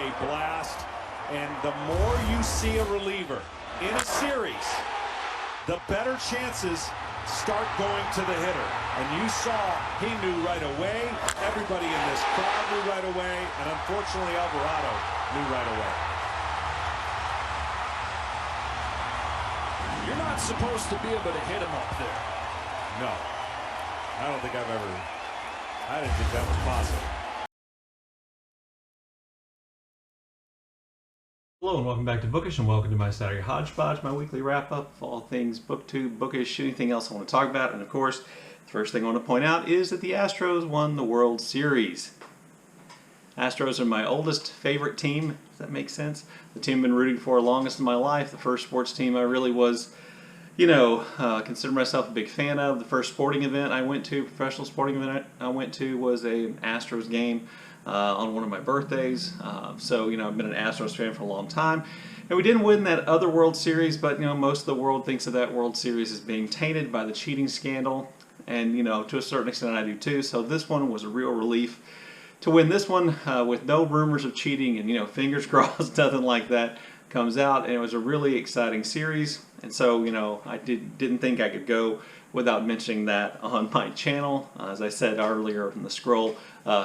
a blast. And the more you see a reliever in a series, the better chances start going to the hitter. And you saw he knew right away. Everybody in this crowd knew right away. And unfortunately, Alvarado knew right away. You're not supposed to be able to hit him up there. No. I didn't think that was possible. Hello and welcome back to Bookish, and welcome to my Saturday Hodgepodge, my weekly wrap-up of all things booktube, bookish, anything else I want to talk about. And of course, the first thing I want to point out is that the Astros won the World Series. Astros are my oldest favorite team, if that makes sense. The team I've been rooting for the longest in my life. The first sports team I really was, consider myself a big fan of. The first sporting event I went to, professional sporting event I went to, was a Astros game on one of my birthdays. I've been an Astros fan for a long time. And we didn't win that other World Series, but most of the world thinks of that World Series as being tainted by the cheating scandal. And to a certain extent I do too. So this one was a real relief to win this one with no rumors of cheating, and fingers crossed nothing like that comes out. And it was a really exciting series. And so I didn't think I could go without mentioning that on my channel. As I said earlier in the scroll,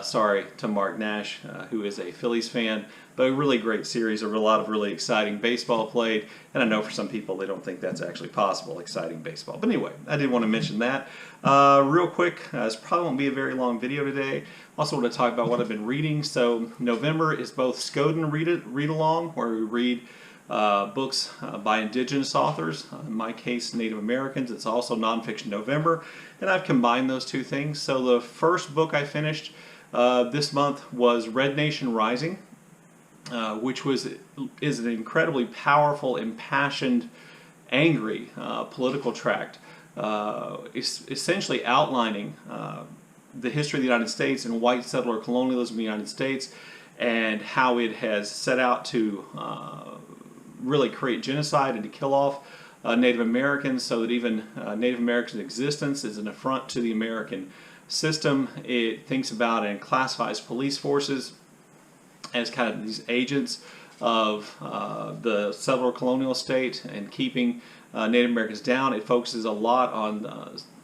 sorry to Mark Nash, who is a Phillies fan, but a really great series, a lot of really exciting baseball played, and I know for some people they don't think that's actually possible, exciting baseball. But anyway, I did want to mention that. Real quick, this probably won't be a very long video today. Also want to talk about what I've been reading. So November is both Skoden read-along, where we read books by indigenous authors, in my case Native Americans. It's also Nonfiction November, and I've combined those two things. So the first book I finished this month was Red Nation Rising, which is an incredibly powerful, impassioned, angry political tract, essentially outlining the history of the United States and white settler colonialism in the United States, and how it has set out to really create genocide and to kill off Native Americans, so that even Native Americans' existence is an affront to the American system. It thinks about and classifies police forces as kind of these agents of the settler colonial state and keeping Native Americans down. It focuses a lot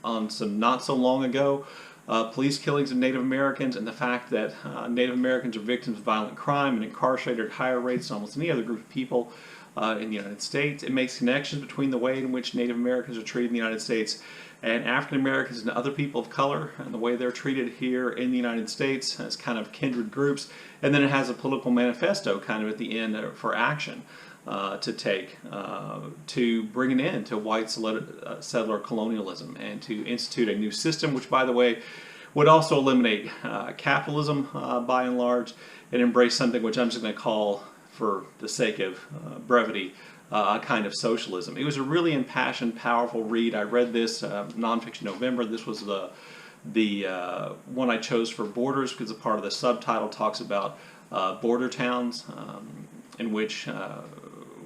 on some not so long ago police killings of Native Americans, and the fact that Native Americans are victims of violent crime and incarcerated at higher rates than almost any other group of people in the United States. It makes connections between the way in which Native Americans are treated in the United States and African Americans and other people of color, and the way they're treated here in the United States as kind of kindred groups. And then it has a political manifesto kind of at the end for action to take to bring an end to white settler colonialism and to institute a new system, which, by the way, would also eliminate capitalism by and large, and embrace something which I'm just going to call, for the sake of brevity, a kind of socialism. It was a really impassioned, powerful read. I read this Nonfiction November. This was the one I chose for Borders, because a part of the subtitle talks about border towns in which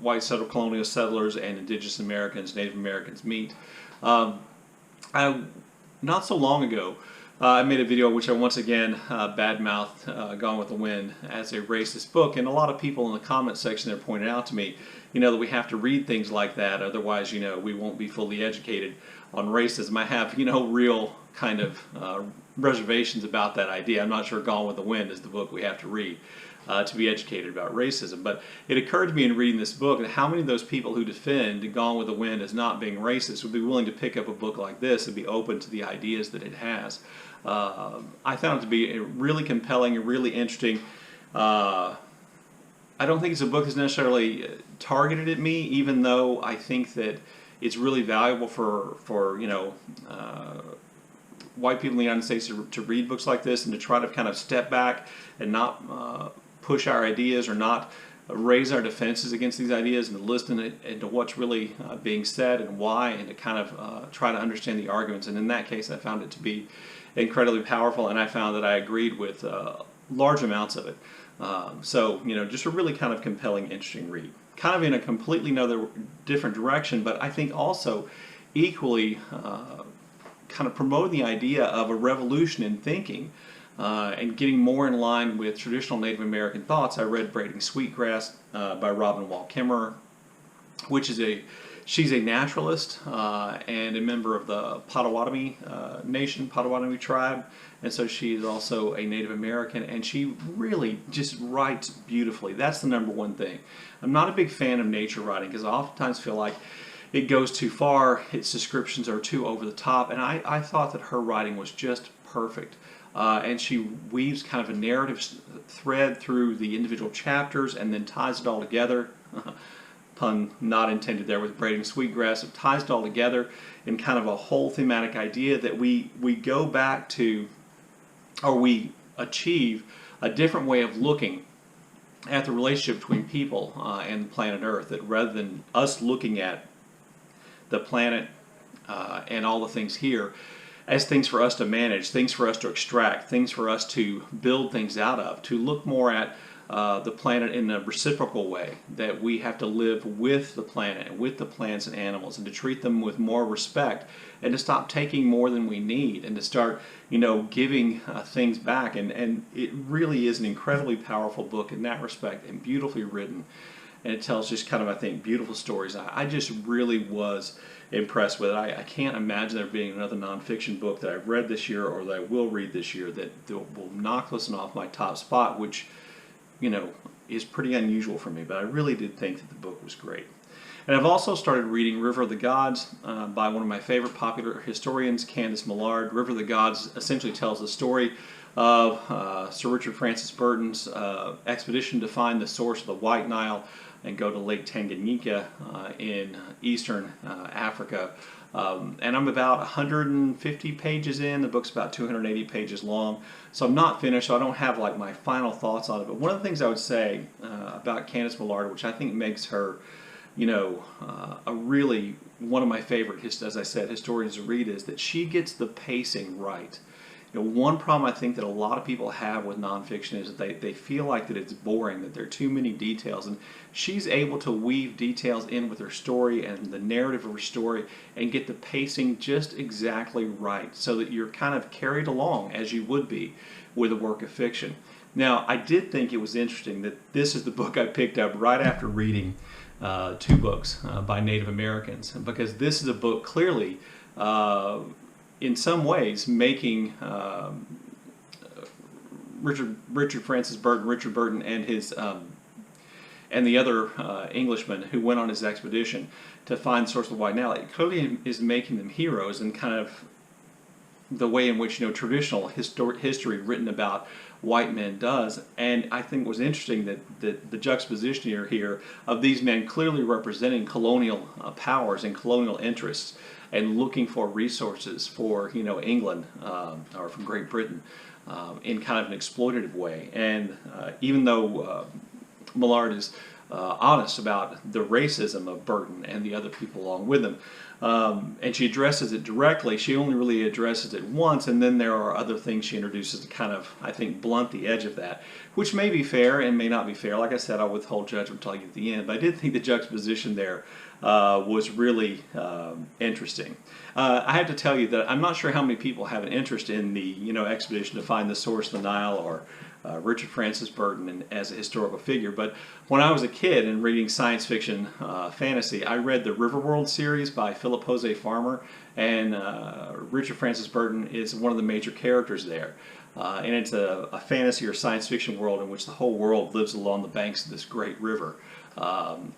white settler colonial settlers and indigenous Americans, Native Americans meet. Not so long ago, I made a video in which I once again badmouthed Gone with the Wind as a racist book, and a lot of people in the comment section there pointed out to me, that we have to read things like that, otherwise, we won't be fully educated on racism. I have, real kind of reservations about that idea. I'm not sure Gone with the Wind is the book we have to read to be educated about racism. But it occurred to me in reading this book that how many of those people who defend Gone with the Wind as not being racist would be willing to pick up a book like this and be open to the ideas that it has. I found it to be really compelling and really interesting. I don't think it's a book that's necessarily targeted at me, even though I think that it's really valuable for white people in the United States to read books like this and to try to kind of step back and not push our ideas or not raise our defenses against these ideas, and to listen to what's really being said and why, and to kind of try to understand the arguments. And in that case, I found it to be incredibly powerful, and I found that I agreed with large amounts of it. Just a really kind of compelling, interesting read. Kind of in a completely different direction, but I think also equally kind of promoting the idea of a revolution in thinking and getting more in line with traditional Native American thoughts, I read Braiding Sweetgrass by Robin Wall Kimmerer, which is she's a naturalist and a member of the Potawatomi Nation, Potawatomi tribe, and so she is also a Native American, and she really just writes beautifully. That's the number one thing. I'm not a big fan of nature writing because I oftentimes feel like it goes too far, its descriptions are too over the top, and I thought that her writing was just perfect. And she weaves kind of a narrative thread through the individual chapters and then ties it all together. Pun not intended there with Braiding Sweetgrass. It ties it all together in kind of a whole thematic idea that we go back to, or we achieve a different way of looking at the relationship between people and the planet Earth. That rather than us looking at the planet and all the things here as things for us to manage, things for us to extract, things for us to build things out of, to look more at the planet in a reciprocal way, that we have to live with the planet, with the plants and animals, and to treat them with more respect, and to stop taking more than we need, and to start, giving things back. And it really is an incredibly powerful book in that respect, and beautifully written. And it tells just kind of, I think, beautiful stories. I just really was impressed with it. I can't imagine there being another nonfiction book that I've read this year or that I will read this year that will knock this one off my top spot, which, is pretty unusual for me. But I really did think that the book was great. And I've also started reading River of the Gods by one of my favorite popular historians, Candice Millard. River of the Gods essentially tells the story of Sir Richard Francis Burton's expedition to find the source of the White Nile and go to Lake Tanganyika in eastern Africa. And I'm about 150 pages in. The book's about 280 pages long. So I'm not finished, so I don't have like my final thoughts on it. But one of the things I would say about Candice Millard, which I think makes her, a really one of my favorite, as I said, historians to read, is that she gets the pacing right. One problem I think that a lot of people have with nonfiction is that they feel like that it's boring, that there are too many details, and she's able to weave details in with her story and the narrative of her story and get the pacing just exactly right so that you're kind of carried along as you would be with a work of fiction. Now, I did think it was interesting that this is the book I picked up right after reading two books by Native Americans, because this is a book clearly in some ways making Richard Francis Burton, Richard Burton, and his and the other Englishmen who went on his expedition to find the source of the White Nile. It clearly is making them heroes, and kind of the way in which traditional history written about white men does. And I think it was interesting that the juxtaposition here of these men clearly representing colonial powers and colonial interests, and looking for resources for England or from Great Britain in kind of an exploitative way. And even though Millard is honest about the racism of Burton and the other people along with him, and she addresses it directly, she only really addresses it once, and then there are other things she introduces to kind of, I think, blunt the edge of that, which may be fair and may not be fair. Like I said, I'll withhold judgment until I get to the end, but I did think the juxtaposition there was really interesting. I have to tell you that I'm not sure how many people have an interest in the expedition to find the source of the Nile, or Richard Francis Burton as a historical figure. But when I was a kid and reading science fiction fantasy, I read the Riverworld series by Philip Jose Farmer, and Richard Francis Burton is one of the major characters there. And it's a fantasy or science fiction world in which the whole world lives along the banks of this great river.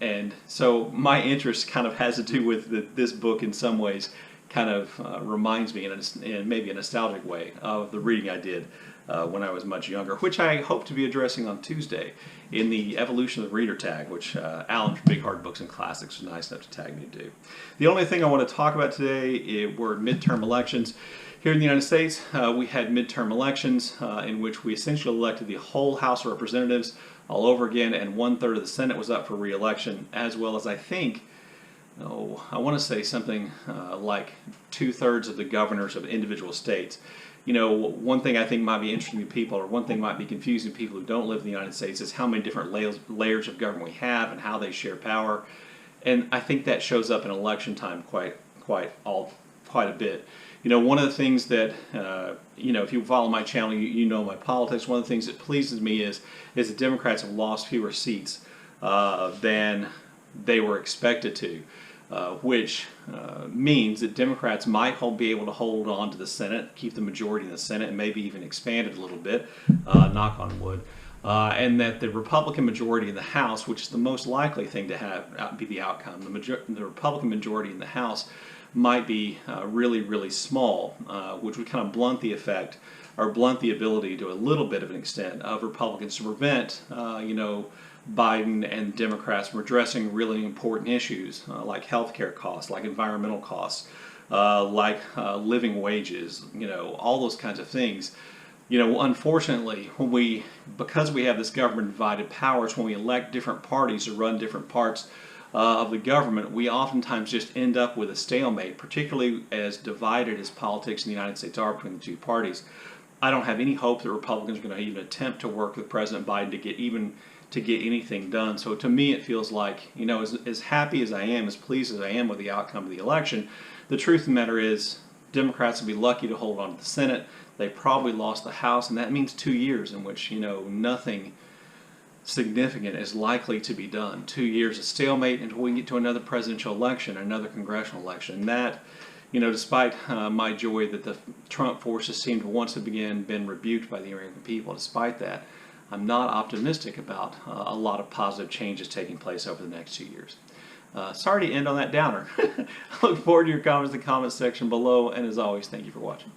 And so my interest kind of has to do with this book in some ways, kind of reminds me in maybe a nostalgic way of the reading I did when I was much younger, which I hope to be addressing on Tuesday in the Evolution of the Reader tag, which Alan from Big Hard Books and Classics was nice enough to tag me to do. The only thing I want to talk about today were midterm elections. Here in the United States, we had midterm elections in which we essentially elected the whole House of Representatives all over again, and 1/3 of the Senate was up for re-election, as well as I think, I want to say something like 2/3 of the governors of individual states. One thing I think might be interesting to people, or one thing might be confusing to people who don't live in the United States, is how many different layers of government we have and how they share power. And I think that shows up in election time quite a bit. one of the things that, if you follow my channel, you know my politics. One of the things that pleases me is the Democrats have lost fewer seats than they were expected to, which means that Democrats might be able to hold on to the Senate, keep the majority in the Senate, and maybe even expand it a little bit, knock on wood. And that the Republican majority in the House, which is the most likely thing to be the outcome, the Republican majority in the House might be really, really small, which would kind of blunt the effect or blunt the ability to a little bit of an extent of Republicans to prevent, Biden and Democrats from addressing really important issues like healthcare costs, like environmental costs, like living wages, all those kinds of things. Unfortunately, because we have this government divided powers, when we elect different parties to run different parts of the government, we oftentimes just end up with a stalemate, particularly as divided as politics in the United States are between the two parties. I don't have any hope that Republicans are going to even attempt to work with President Biden to get anything done. So to me, it feels like, as happy as I am, as pleased as I am with the outcome of the election, the truth of the matter is Democrats will be lucky to hold on to the Senate. They probably lost the House, and that means 2 years in which, nothing significant is likely to be done. 2 years of stalemate until we get to another presidential election, another congressional election. And that, despite my joy that the Trump forces seem to once again been rebuked by the American people, despite that, I'm not optimistic about a lot of positive changes taking place over the next 2 years. Sorry to end on that downer. I look forward to your comments in the comments section below, and as always, thank you for watching.